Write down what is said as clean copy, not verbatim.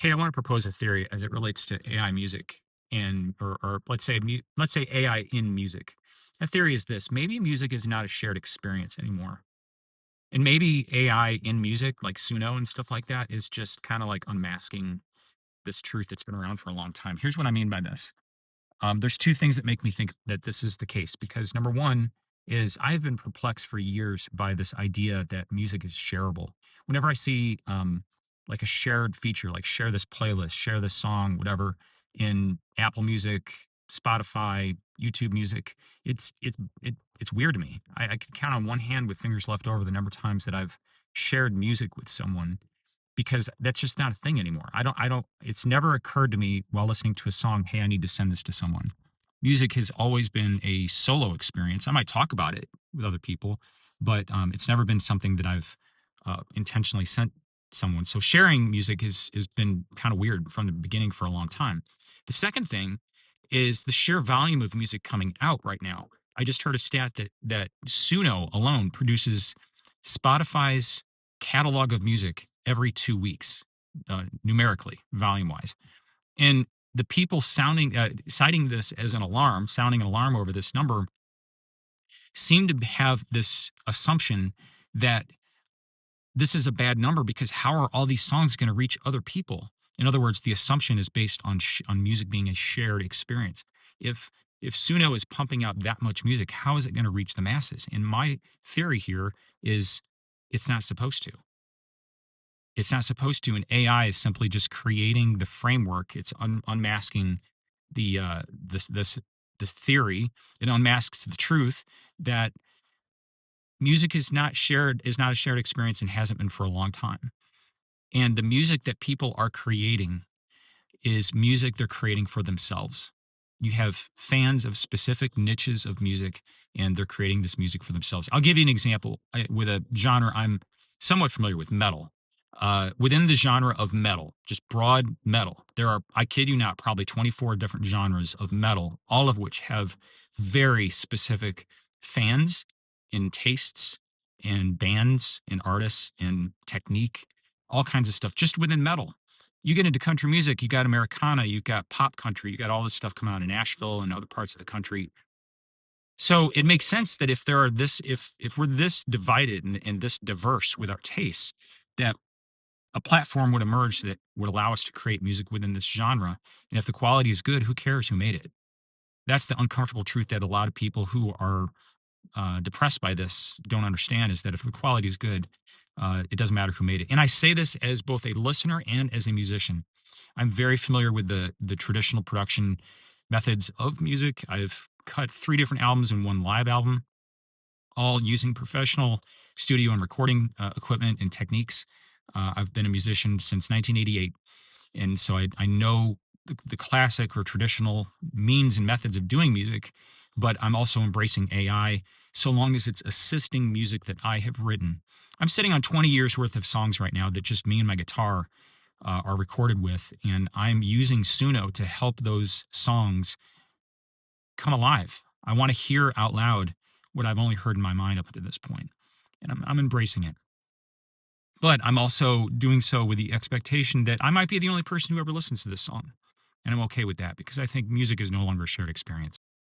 Hey, I want to propose a theory as it relates to AI music or let's say AI in music. A theory is this: maybe music is not a shared experience anymore, and maybe AI in music, like Suno and stuff like that, is just kind of like unmasking this truth that's been around for a long time. Here's what I mean by this: there's two things that make me think that this is the case. Because number one is I've been perplexed for years by this idea that music is shareable. Whenever I see like a shared feature, like share this playlist, share this song, whatever, in Apple Music, Spotify, YouTube Music, it's weird to me. I can count on one hand with fingers left over the number of times that I've shared music with someone because that's just not a thing anymore. I don't it's never occurred to me while listening to a song, "Hey, I need to send this to someone." Music has always been a solo experience. I might talk about it with other people, but it's never been something that I've intentionally sent someone. So sharing music has been kind of weird from the beginning for a long time. The second thing is the sheer volume of music coming out right now. I just heard a stat that Suno alone produces Spotify's catalog of music every 2 weeks, numerically, volume wise. And the people citing this as an alarm, sounding an alarm over this number, seem to have this assumption that this is a bad number because how are all these songs going to reach other people? In other words, the assumption is based on music being a shared experience. If if Suno is pumping out that much music, how is it going to reach the masses? And my theory here is it's not supposed to. It's not supposed to. And AI is simply just creating the framework. It's unmasking this theory. It unmasks the truth that music is not a shared experience and hasn't been for a long time. And the music that people are creating is music they're creating for themselves. You have fans of specific niches of music, and they're creating this music for themselves. I'll give you an example with a genre I'm somewhat familiar with, metal. Within the genre of metal, just broad metal, there are, I kid you not, probably 24 different genres of metal, all of which have very specific fans and tastes and bands and artists and technique, all kinds of stuff just within metal. You get into country music, you got Americana, you got pop country, you got all this stuff coming out in Nashville and other parts of the country. So it makes sense that if we're this divided and this diverse with our tastes, that a platform would emerge that would allow us to create music within this genre. And if the quality is good, who cares who made it? That's the uncomfortable truth that a lot of people who are depressed by this don't understand, is that if the quality is good, it doesn't matter who made it. And I say this as both a listener and as a musician. I'm very familiar with the traditional production methods of music. I've cut 3 different albums and 1 live album, all using professional studio and recording equipment and techniques. I've been a musician since 1988, and so I know the classic or traditional means and methods of doing music, but I'm also embracing AI so long as it's assisting music that I have written. I'm sitting on 20 years worth of songs right now that just me and my guitar are recorded with, and I'm using Suno to help those songs come alive. I want to hear out loud what I've only heard in my mind up to this point, and I'm embracing it. But I'm also doing so with the expectation that I might be the only person who ever listens to this song. And I'm okay with that because I think music is no longer a shared experience.